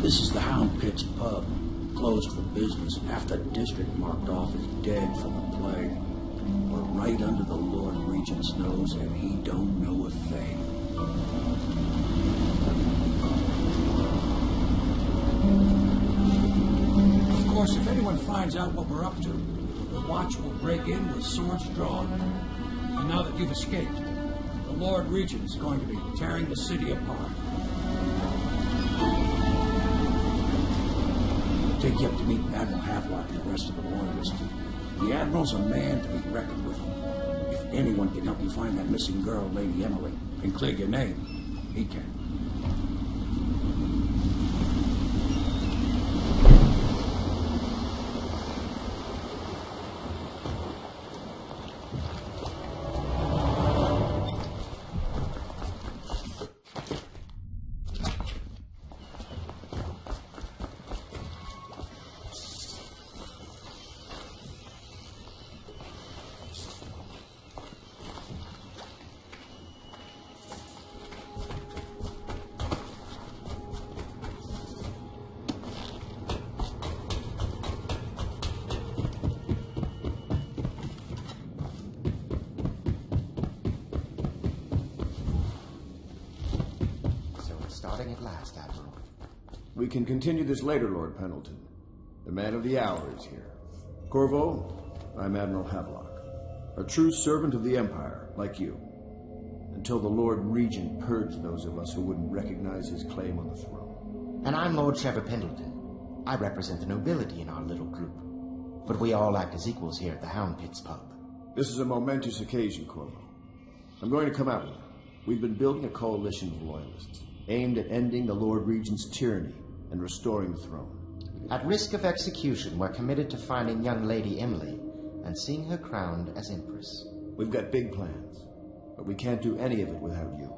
This is the Hound Pit's pub, closed for business, half the district marked off as dead from the plague. We're right under the Lord Regent's nose, and he don't know a thing. Of course, if anyone finds out what we're up to, the watch will break in with swords drawn. And now that you've escaped, the Lord Regent's going to be tearing the city apart. Take you up to meet Admiral Havelock and the rest of the Loyalists. The Admiral's a man to be reckoned with. If anyone can help you find that missing girl, Lady Emily, and clear your name, he can. Starting at last, Admiral. We can continue this later, Lord Pendleton. The man of the hour is here. Corvo, I'm Admiral Havelock. A true servant of the Empire, like you. Until the Lord Regent purged those of us who wouldn't recognize his claim on the throne. And I'm Lord Trevor Pendleton. I represent the nobility in our little group. But we all act as equals here at the Hound Pit's pub. This is a momentous occasion, Corvo. I'm going to come out with it. We've been building a coalition of loyalists, aimed at ending the Lord Regent's tyranny and restoring the throne. At risk of execution, we're committed to finding young Lady Emily and seeing her crowned as Empress. We've got big plans, but we can't do any of it without you.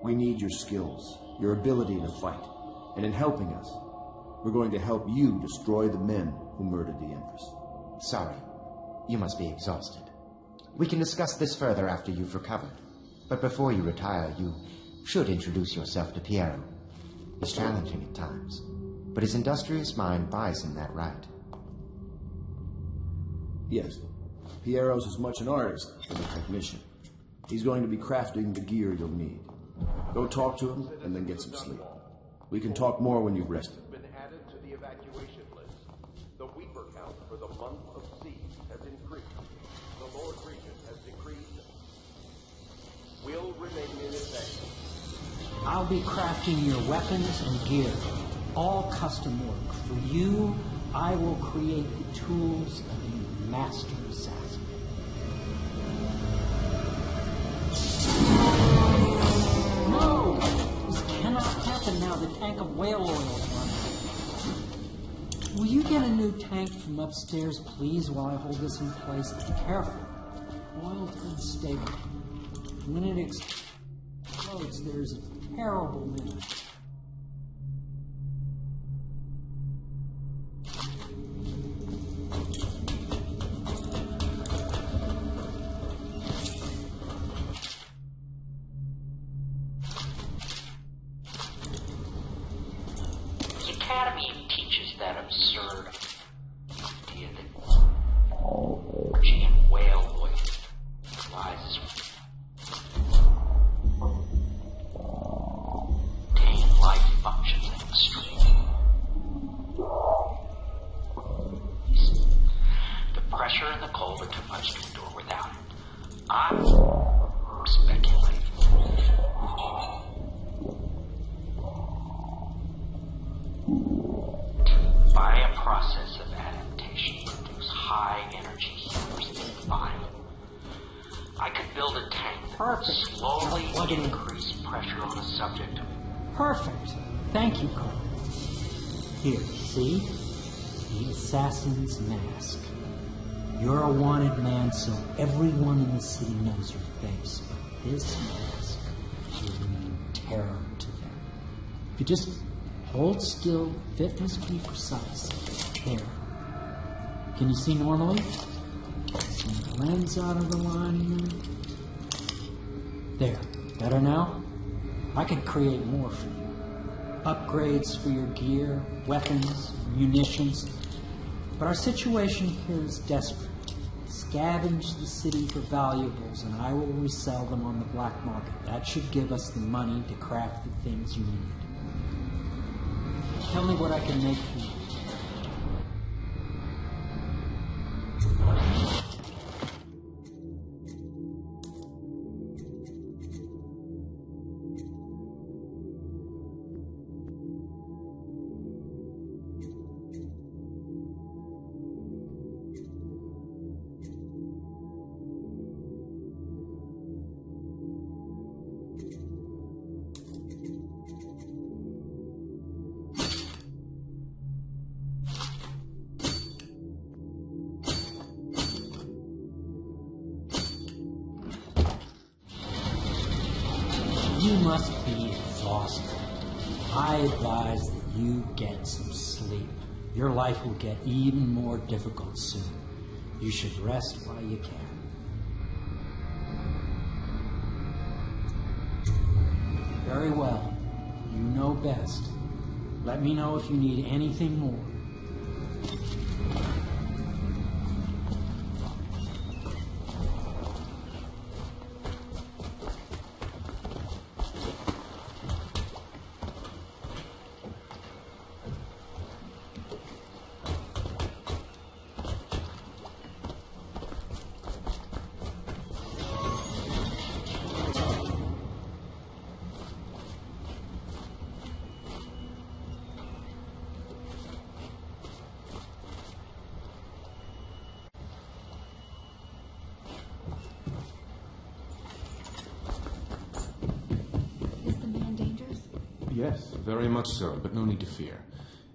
We need your skills, your ability to fight, and in helping us, we're going to help you destroy the men who murdered the Empress. Sorry, you must be exhausted. We can discuss this further after you've recovered, but before you retire, you should introduce yourself to Piero. He's challenging at times, but his industrious mind buys him that right. Yes, Piero's as much an artist as a technician. He's going to be crafting the gear you'll need. Go talk to him and then get some sleep. We can talk more when you've rested. Been added to the evacuation list. The Weeper count for the month of siege has increased. The Lord Regent has decreed will remain in effect. I'll be crafting your weapons and gear, all custom work. For you, I will create the tools of your master assassin. No! This cannot happen now. The tank of whale oil is running. Will you get a new tank from upstairs, please, while I hold this in place? Be careful. Oil's unstable. When it explodes, there's a terrible minute. The Academy teaches that absurd idea that energy and whale oil rises life functions in extreme. The pressure and the cold are too much to endure without it. I'm speculating. By a process of adaptation, produce high energy healers in the vial. I could build a tank that would slowly increase pressure on a subject. Perfect. Thank you, Carl. Here, see? The assassin's mask. You're a wanted man, so everyone in the city knows your face. But this mask will mean terror to them. If you just hold still, fit must be precise. There. Can you see normally? Some lens out of alignment. There. Better now? I could create more for you. upgrades for your gear, weapons, munitions. But our situation here is desperate. Scavenge the city for valuables, and I will resell them on the black market. That should give us the money to craft the things you need. Tell me what I can make for you. You must be exhausted. I advise that you get some sleep. Your life will get even more difficult soon. You should rest while you can. Very well. You know best. Let me know if you need anything more. Yes, very much so, but no need to fear.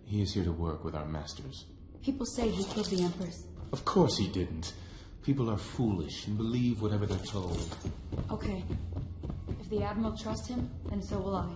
He is here to work with our masters. People say he killed the Empress. Of course he didn't. People are foolish and believe whatever they're told. Okay. If the Admiral trusts him, then so will I.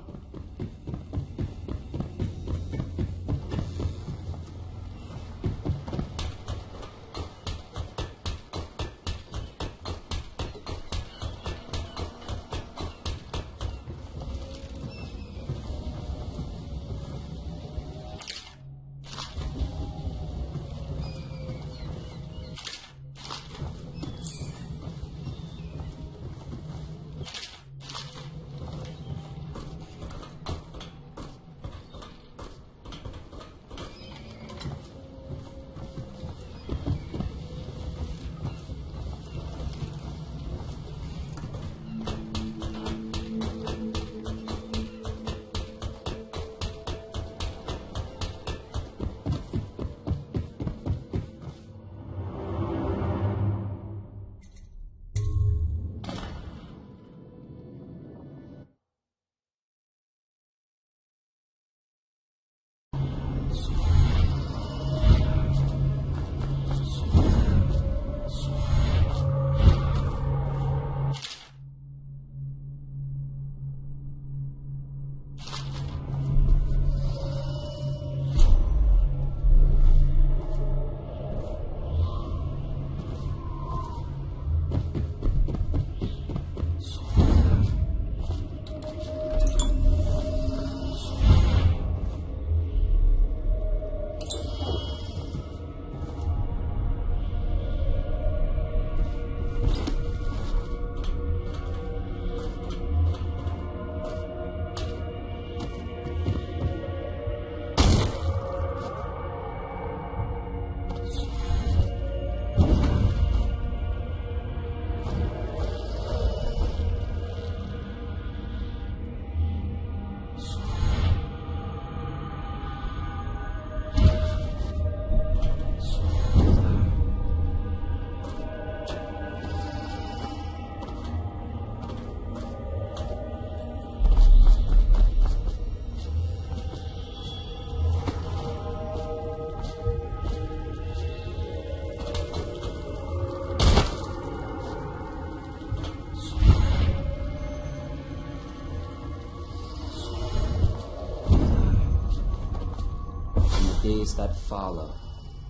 days that follow,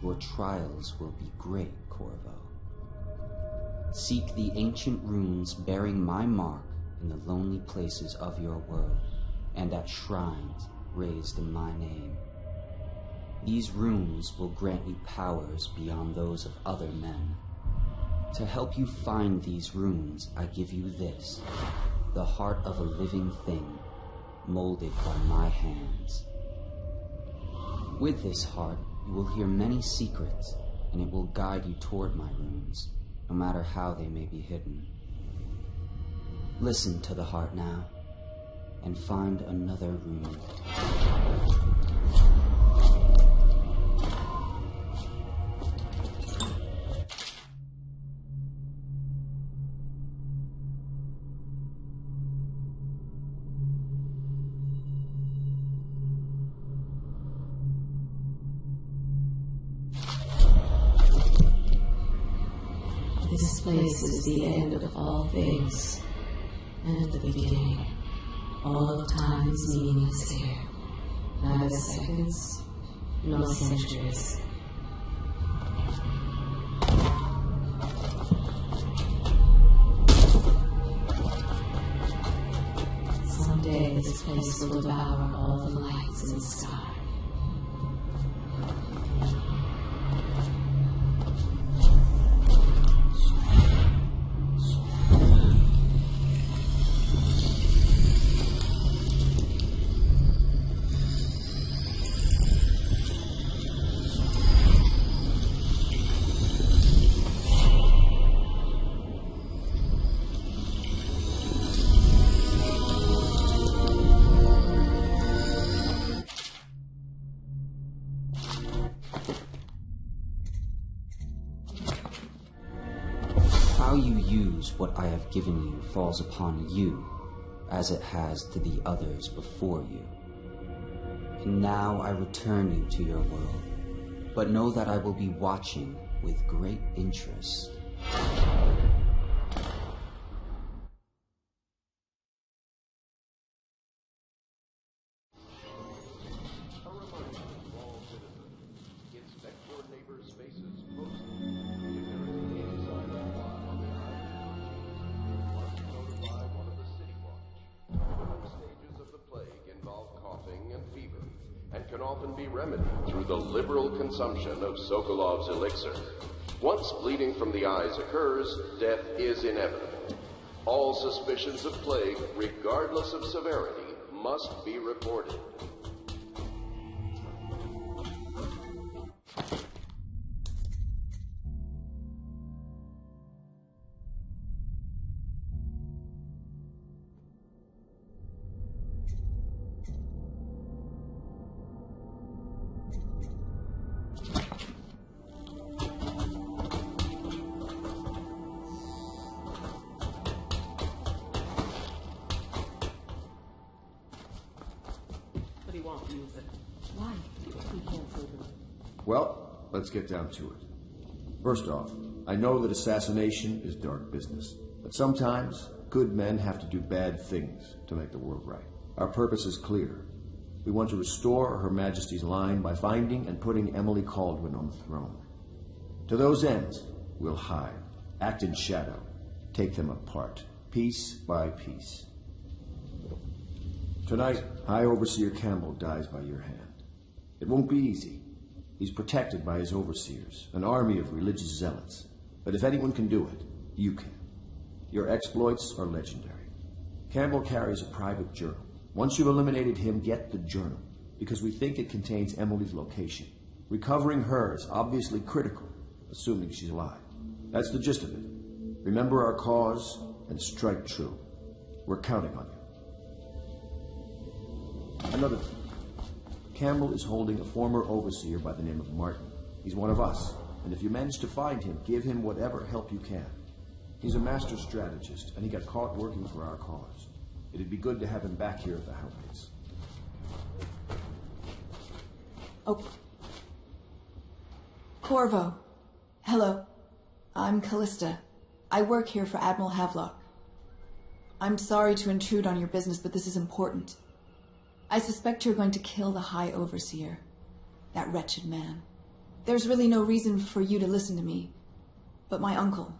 your trials will be great, Corvo. Seek the ancient runes bearing my mark in the lonely places of your world, and at shrines raised in my name. These runes will grant you powers beyond those of other men. To help you find these runes, I give you this, the heart of a living thing, molded by my hands. With this heart, you will hear many secrets, and it will guide you toward my runes, no matter how they may be hidden. Listen to the heart now, and find another rune. This place is the end of all things, and the beginning. All of time is meaningless here. Neither seconds, nor centuries. Someday this place will devour all the lights in the sky. How you use what I have given you falls upon you, as it has to the others before you. And now I return you to your world, but know that I will be watching with great interest. Often be remedied through the liberal consumption of Sokolov's elixir. Once bleeding from the eyes occurs, death is inevitable. All suspicions of plague, regardless of severity, must be reported. Why? Well, let's get down to it. First off, I know that assassination is dark business, but sometimes good men have to do bad things to make the world right. Our purpose is clear. We want to restore Her Majesty's line by finding and putting Emily Kaldwin on the throne. To those ends, we'll hide, act in shadow, take them apart, piece by piece. Tonight, High Overseer Campbell dies by your hand. It won't be easy. He's protected by his overseers, an army of religious zealots. But if anyone can do it, you can. Your exploits are legendary. Campbell carries a private journal. Once you've eliminated him, get the journal, because we think it contains Emily's location. Recovering her is obviously critical, assuming she's alive. That's the gist of it. Remember our cause and strike true. We're counting on you. Another thing. Campbell is holding a former overseer by the name of Martin. He's one of us, and if you manage to find him, give him whatever help you can. He's a master strategist, and he got caught working for our cause. It'd be good to have him back here at the House. Oh. Corvo. Hello. I'm Callista. I work here for Admiral Havelock. I'm sorry to intrude on your business, but this is important. I suspect you're going to kill the High Overseer. That wretched man. There's really no reason for you to listen to me. But my uncle,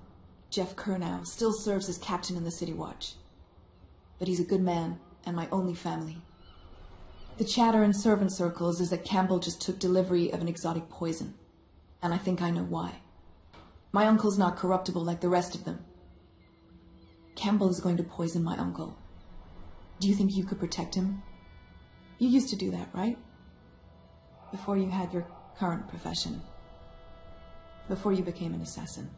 Jeff Kernow, still serves as captain in the City Watch. But he's a good man, and my only family. The chatter in servant circles is that Campbell just took delivery of an exotic poison. And I think I know why. My uncle's not corruptible like the rest of them. Campbell is going to poison my uncle. Do you think you could protect him? You used to do that, right? Before you had your current profession. Before you became an assassin.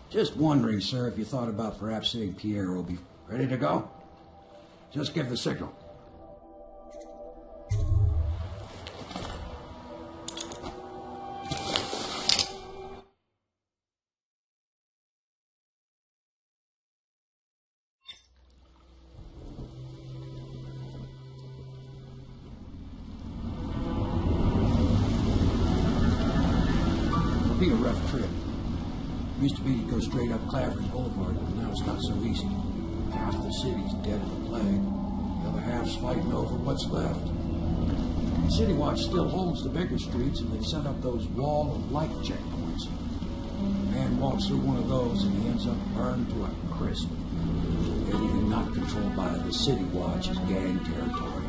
Just wondering, sir, if you thought about perhaps seeing Pierre will be ready to go. Just give the signal. It'll be a rough trip. Used to be to go straight up Clavering Boulevard, but now it's not so easy. Half the city's dead of the plague. The other half's fighting over what's left. City Watch still holds the bigger streets, and they've set up those wall of light checkpoints. A man walks through one of those, and he ends up burned to a crisp. Everything not controlled by the City Watch is gang territory.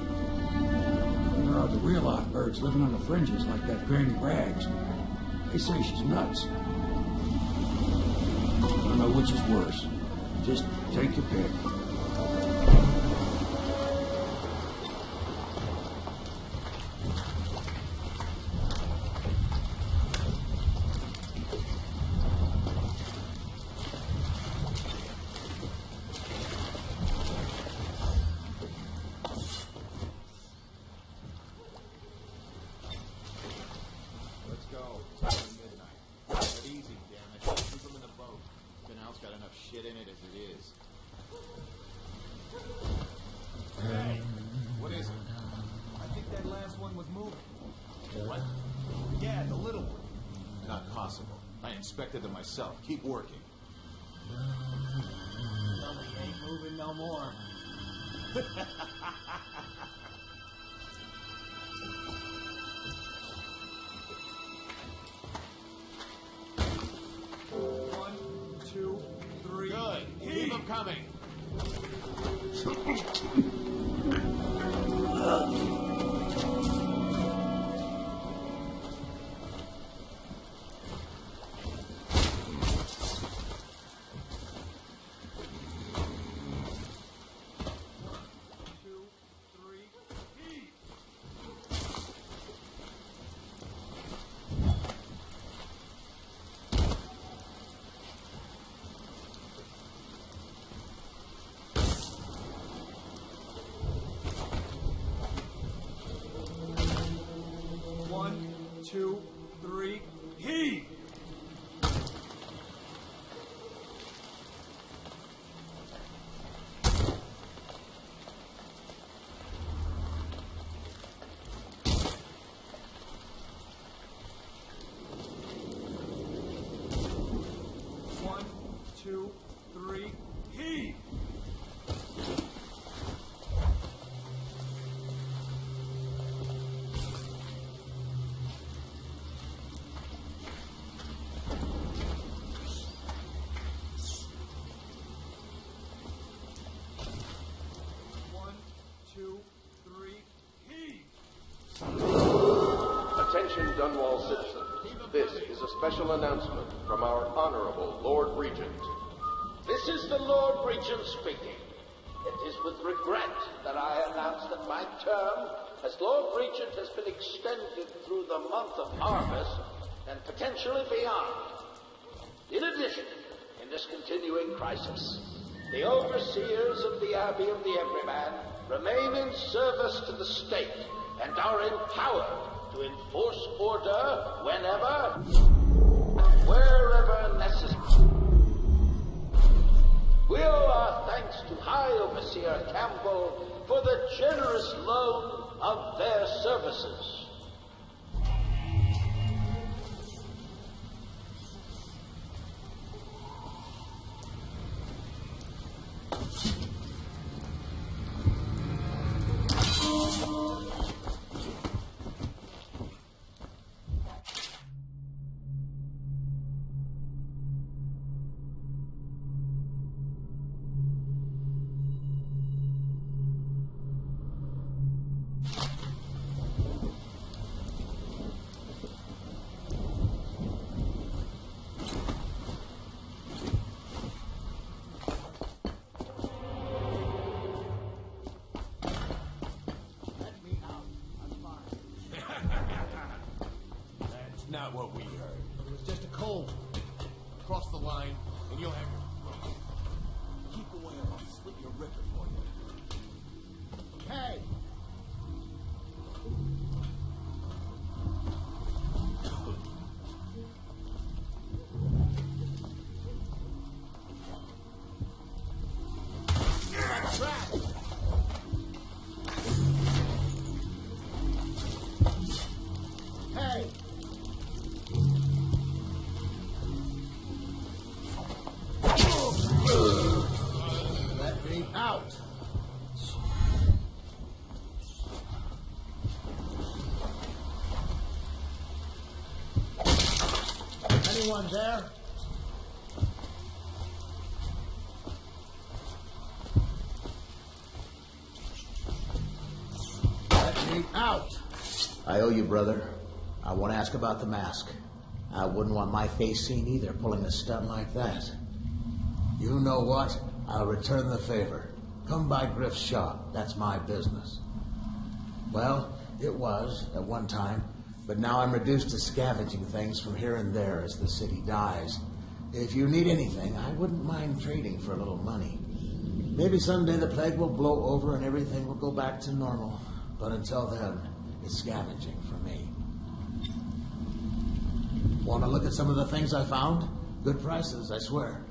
And there are the real oddbirds living on the fringes, like that Granny Rags. They say she's nuts. I don't know which is worse. Just take your pick. Let's go. It's midnight. But easy, damn it. Keep them in the boat. Canal's got enough shit in it as it is. Hey, what is it? I think that last one was moving. What? Yeah, the little one. Not possible. I inspected them myself. Keep working. Tell me he ain't moving no more. One, two, three. Good. Keep them coming. One, two, three, heave! One, two, three, heave! One, two, three, heave! Attention, Dunwall citizens. This is a special announcement from our Honorable Lord Regent. This is the Lord Regent speaking. It is with regret that I announce that my term as Lord Regent has been extended through the month of harvest and potentially beyond. In addition, in this continuing crisis, the overseers of the Abbey of the Everyman remain in service to the state and are empowered to enforce order whenever and wherever necessary. We owe our thanks to High Overseer Campbell for the generous loan of their services. out! Anyone there? Let me out! I owe you, brother. I want to ask about the mask. I wouldn't want my face seen either, pulling a stunt like that. You know what? I'll return the favor. Come by Griff's shop. That's my business. Well, it was, at one time, but now I'm reduced to scavenging things from here and there as the city dies. If you need anything, I wouldn't mind trading for a little money. Maybe someday the plague will blow over and everything will go back to normal. But until then, it's scavenging for me. Want to look at some of the things I found? Good prices, I swear.